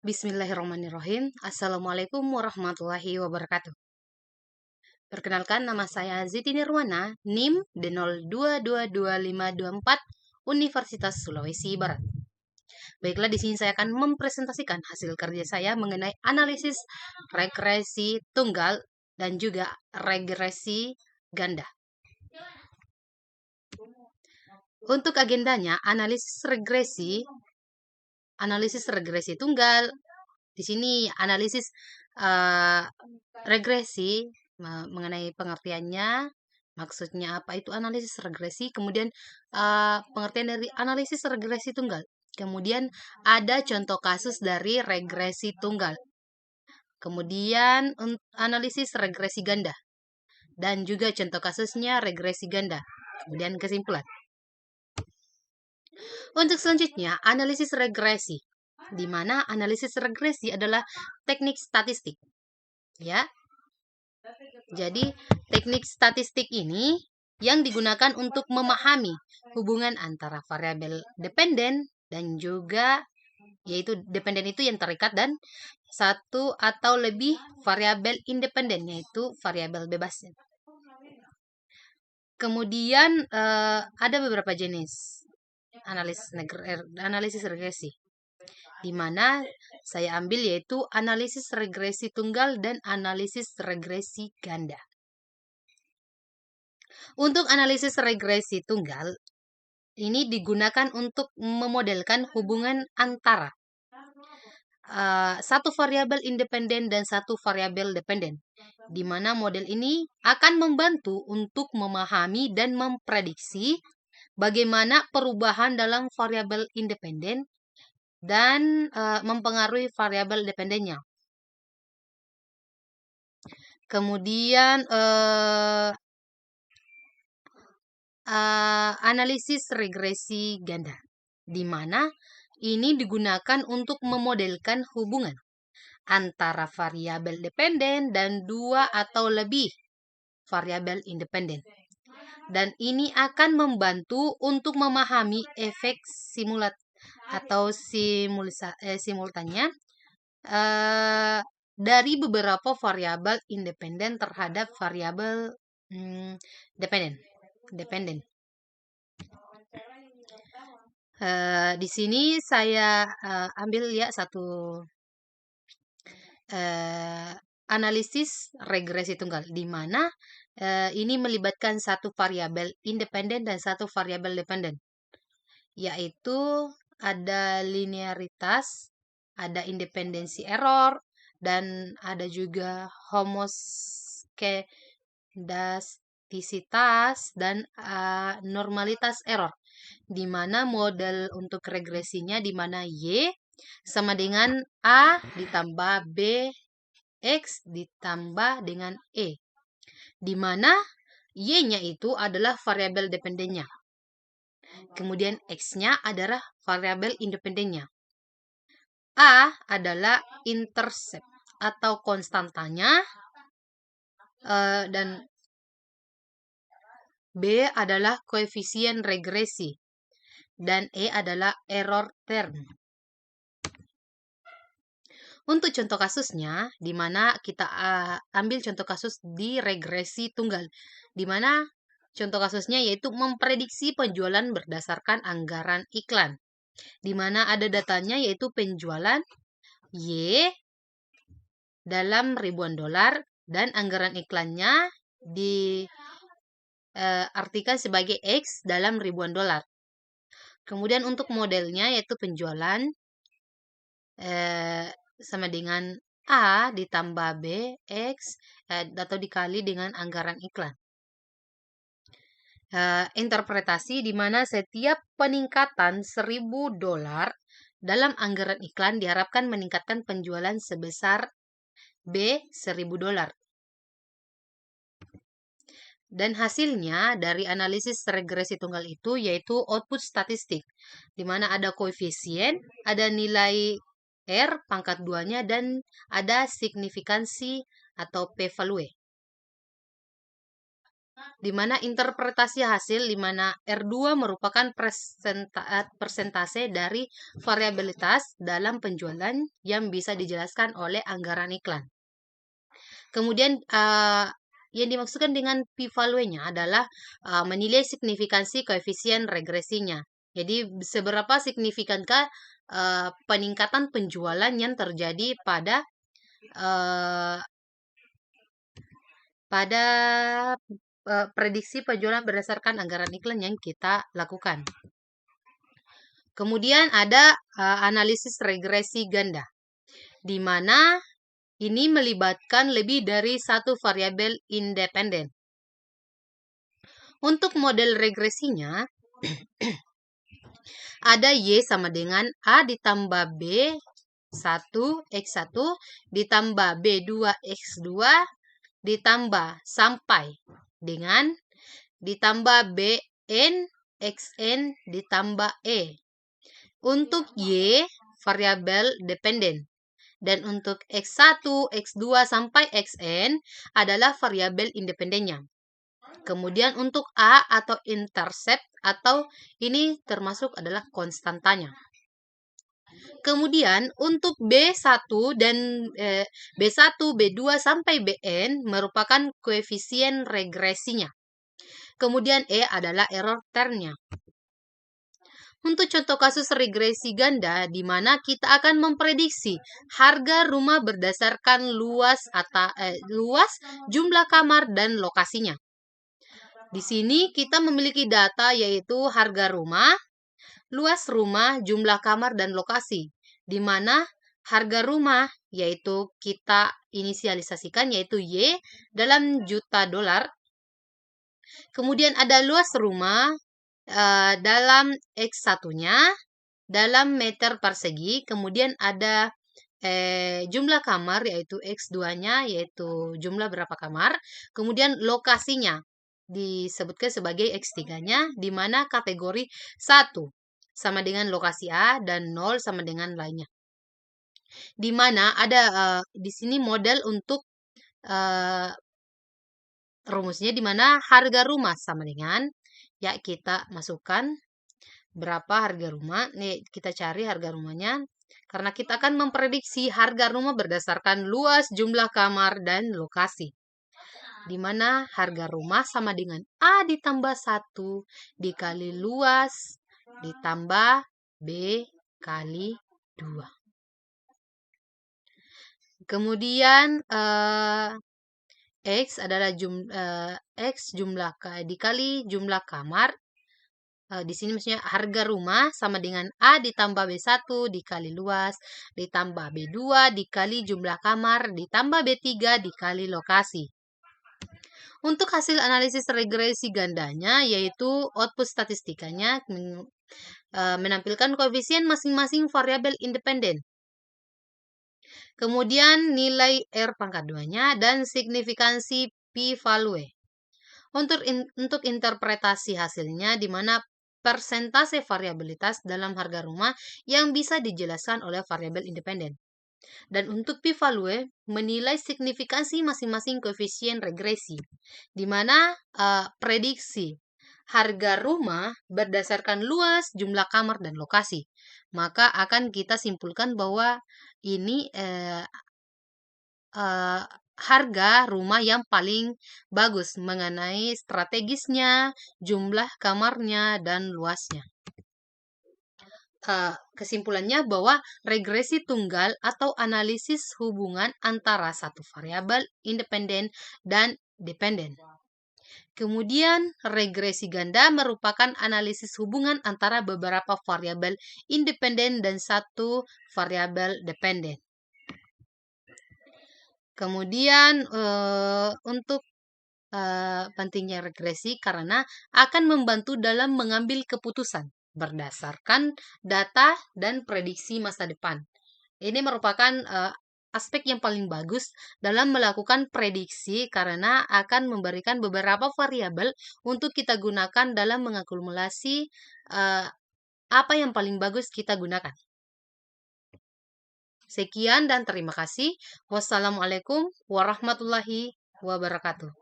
Bismillahirrahmanirrahim. Assalamualaikum warahmatullahi wabarakatuh. Perkenalkan, nama saya Ziti Nirwana, NIM D02225524, Universitas Sulawesi Barat. Baiklah, di sini saya akan mempresentasikan hasil kerja saya mengenai analisis regresi tunggal dan juga regresi ganda. Untuk agendanya, analisis regresi tunggal. Di sini analisis regresi mengenai pengertiannya, maksudnya apa itu analisis regresi, kemudian pengertian dari analisis regresi tunggal. Kemudian ada contoh kasus dari regresi tunggal. Kemudian analisis regresi ganda. Dan juga contoh kasusnya regresi ganda. Kemudian kesimpulan. Untuk selanjutnya, analisis regresi. Di mana analisis regresi adalah teknik statistik. Ya. Jadi, teknik statistik ini yang digunakan untuk memahami hubungan antara variabel dependen dan juga, yaitu dependen itu yang terikat, dan satu atau lebih variabel independen, yaitu variabel bebas. Kemudian ada beberapa jenis analisis regresi, di mana saya ambil yaitu analisis regresi tunggal dan analisis regresi ganda. Untuk analisis regresi tunggal, ini digunakan untuk memodelkan hubungan antara satu variabel independen dan satu variabel dependen, di mana model ini akan membantu untuk memahami dan memprediksi bagaimana perubahan dalam variabel independen dan mempengaruhi variabel dependennya. Kemudian analisis regresi ganda, di mana ini digunakan untuk memodelkan hubungan antara variabel dependen dan dua atau lebih variabel independen. Dan ini akan membantu untuk memahami efek simultannya dari beberapa variabel independen terhadap variabel dependen. Di sini saya ambil ya satu analisis regresi tunggal, di mana ini melibatkan satu variabel independen dan satu variabel dependen, yaitu ada linearitas, ada independensi error, dan ada juga homoskedastisitas dan normalitas error, di mana model untuk regresinya di mana Y sama dengan A ditambah B X ditambah dengan E, di mana Y-nya itu adalah variabel dependennya. Kemudian X-nya adalah variabel independennya. A adalah intercept atau konstantanya, dan B adalah koefisien regresi, dan E adalah error term. Untuk contoh kasusnya, di mana kita ambil contoh kasus di regresi tunggal, di mana contoh kasusnya yaitu memprediksi penjualan berdasarkan anggaran iklan, di mana ada datanya yaitu penjualan Y dalam ribuan dolar dan anggaran iklannya diartikan sebagai X dalam ribuan dolar. Kemudian untuk modelnya yaitu penjualan sama dengan A ditambah B X atau dikali dengan anggaran iklan. Interpretasi di mana setiap peningkatan $1.000 dalam anggaran iklan diharapkan meningkatkan penjualan sebesar B $1.000. Dan hasilnya dari analisis regresi tunggal itu yaitu output statistik, di mana ada koefisien, ada nilai R pangkat 2-nya, dan ada signifikansi atau p-value. di mana interpretasi hasil di mana R2 merupakan persentase dari variabilitas dalam penjualan yang bisa dijelaskan oleh anggaran iklan. Kemudian yang dimaksudkan dengan p-value-nya adalah menilai signifikansi koefisien regresinya. Jadi seberapa signifikankah peningkatan penjualan yang terjadi pada prediksi penjualan berdasarkan anggaran iklan yang kita lakukan. Kemudian ada analisis regresi ganda, di mana ini melibatkan lebih dari satu variabel independen. Untuk model regresinya, ada Y sama dengan A ditambah B1 X1 ditambah B2 X2 ditambah sampai dengan ditambah Bn Xn ditambah E. Untuk Y, variabel dependen. Dan untuk X1, X2, sampai Xn adalah variabel independennya. Kemudian untuk A atau intercept atau ini termasuk adalah konstantanya. Kemudian untuk B1 dan B1, B2 sampai Bn merupakan koefisien regresinya. Kemudian E adalah error termnya. Untuk contoh kasus regresi ganda, di mana kita akan memprediksi harga rumah berdasarkan luas, jumlah kamar, dan lokasinya. Di sini kita memiliki data yaitu harga rumah, luas rumah, jumlah kamar, dan lokasi. Di mana harga rumah yaitu kita inisialisasikan yaitu Y dalam juta dolar. Kemudian ada luas rumah dalam X1-nya dalam meter persegi, kemudian ada jumlah kamar yaitu X2-nya yaitu jumlah berapa kamar, kemudian lokasinya disebutkan sebagai X3-nya di mana kategori 1 sama dengan lokasi A dan 0 sama dengan lainnya. Di mana ada di sini model untuk rumusnya di mana harga rumah sama dengan ya kita masukkan berapa harga rumah. Nih kita cari harga rumahnya karena kita akan memprediksi harga rumah berdasarkan luas, jumlah kamar, dan lokasi. Di mana harga rumah sama dengan A ditambah 1 dikali luas ditambah B kali 2. Kemudian X adalah X jumlah dikali jumlah kamar. Di sini maksudnya harga rumah sama dengan A ditambah B1 dikali luas ditambah B2 dikali jumlah kamar ditambah B3 dikali lokasi. Untuk hasil analisis regresi gandanya yaitu output statistikanya menampilkan koefisien masing-masing variabel independen. Kemudian nilai R pangkat 2-nya dan signifikansi p-value. Untuk interpretasi hasilnya di mana persentase variabilitas dalam harga rumah yang bisa dijelaskan oleh variabel independen. Dan untuk p-value menilai signifikansi masing-masing koefisien regresi di mana prediksi harga rumah berdasarkan luas, jumlah kamar, dan lokasi. Maka akan kita simpulkan bahwa ini harga rumah yang paling bagus mengenai strategisnya, jumlah kamarnya, dan luasnya. Kesimpulannya bahwa regresi tunggal atau analisis hubungan antara satu variabel independen dan dependen. Kemudian regresi ganda merupakan analisis hubungan antara beberapa variabel independen dan satu variabel dependen. Kemudian untuk pentingnya regresi karena akan membantu dalam mengambil keputusan berdasarkan data dan prediksi masa depan. Ini merupakan aspek yang paling bagus dalam melakukan prediksi karena akan memberikan beberapa variabel untuk kita gunakan dalam mengakumulasi apa yang paling bagus kita gunakan. Sekian dan terima kasih. Wassalamualaikum warahmatullahi wabarakatuh.